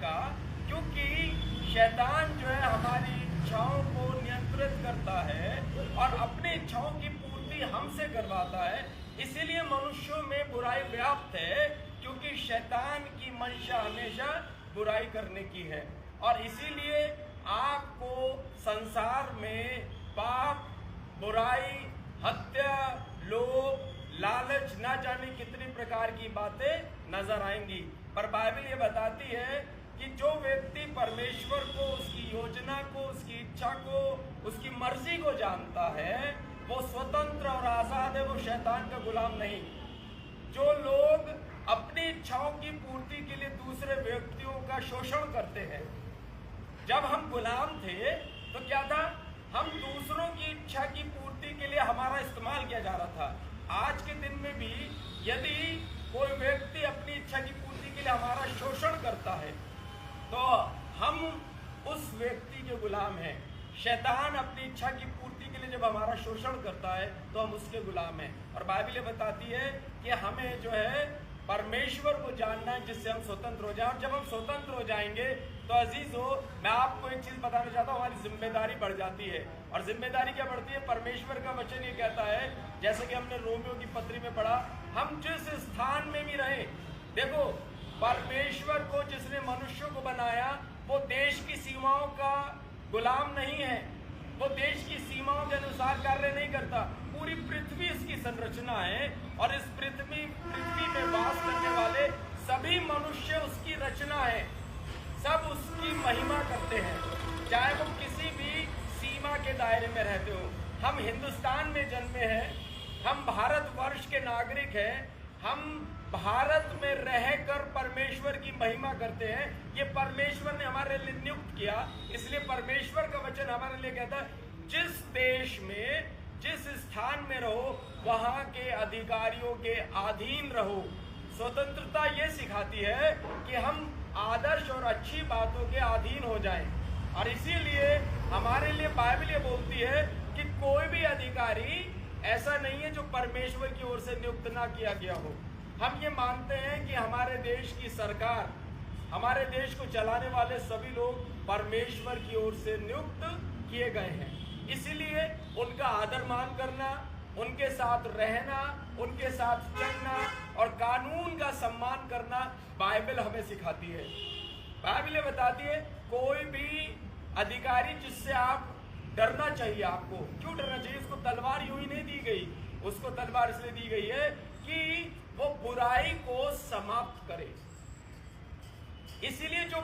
का, क्योंकि शैतान जो है हमारी इच्छाओं को नियंत्रित करता है और अपनी इच्छाओं की पूर्ति हमसे करवाता है। इसीलिए मनुष्यों में बुराई व्याप्त है, क्योंकि शैतान की मंशा हमेशा बुराई करने की है। और इसीलिए आपको संसार में पाप, बुराई, हत्या, लोभ, लालच, ना जाने कितनी प्रकार की बातें नजर आएंगी। पर बाइबल ये बताती है कि जो व्यक्ति परमेश्वर को, उसकी योजना को, उसकी इच्छा को, उसकी मर्जी को जानता है, वो स्वतंत्र और आजाद है, वो शैतान का गुलाम नहीं। जो लोग अपनी इच्छाओं की पूर्ति के लिए दूसरे व्यक्तियों का शोषण करते हैं, जब हम गुलाम थे तो क्या था, हम दूसरों की इच्छा की पूर्ति के लिए हमारा इस्तेमाल किया जा रहा था। आज के दिन में भी यदि कोई व्यक्ति अपनी इच्छा की पूर्ति के लिए हमारा शोषण करता है तो हम उस व्यक्ति के गुलाम हैं। शैतान अपनी इच्छा की पूर्ति के लिए जब हमारा शोषण करता है तो हम उसके गुलाम हैं। और बाइबल बताती है कि हमें जो है परमेश्वर को जानना है, जिससे हम स्वतंत्र हो जाएं। और जब हम स्वतंत्र हो जाएंगे तो अजीज हो, मैं आपको एक चीज बताना चाहता हूँ, हमारी जिम्मेदारी बढ़ जाती है। और जिम्मेदारी क्या बढ़ती है? परमेश्वर का वचन ये कहता है, जैसे कि हमने रोमियो की पत्री में पढ़ा, हम जिस स्थान में भी रहे, देखो परमेश्वर को, जिसने मनुष्यों को बनाया, वो देश की सीमाओं का गुलाम नहीं है, वो देश की सीमाओं के अनुसार कार्य नहीं करता। पूरी पृथ्वी इसकी संरचना है और इस पृथ्वी में वास करने वाले सभी मनुष्य उसकी रचना है, सब उसकी महिमा करते हैं, चाहे वो किसी भी सीमा के दायरे में रहते हो। हम हिंदुस्तान में जन्मे हैं, हम भारतवर्ष के नागरिक हैं, हम भारत में रहकर परमेश्वर की महिमा करते हैं। ये परमेश्वर ने हमारे लिए नियुक्त किया। इसलिए परमेश्वर का वचन हमारे लिए कहता है, जिस देश में, जिस स्थान में रहो, वहां के अधिकारियों के अधीन रहो। स्वतंत्रता ये सिखाती है कि हम आदर्श और अच्छी बातों के अधीन हो जाएं। और इसीलिए हमारे लिए बाइबल ये बोलती है कि कोई भी अधिकारी ऐसा नहीं है जो परमेश्वर की ओर से नियुक्त ना किया गया हो। हम ये मानते हैं कि हमारे देश की सरकार, हमारे देश को चलाने वाले सभी लोग परमेश्वर की ओर से नियुक्त किए गए हैं। इसीलिए उनका आदर मान करना, उनके साथ रहना, उनके साथ चलना और कानून का सम्मान करना बाइबल हमें सिखाती है। बाइबल बताती है कोई भी अधिकारी जिससे आप डरना चाहिए, आपको क्यों डरना चाहिए? उसको तलवार यूं ही नहीं दी गई, उसको तलवार इसलिए दी गई है कि वो बुराई को समाप्त करे। इसीलिए जो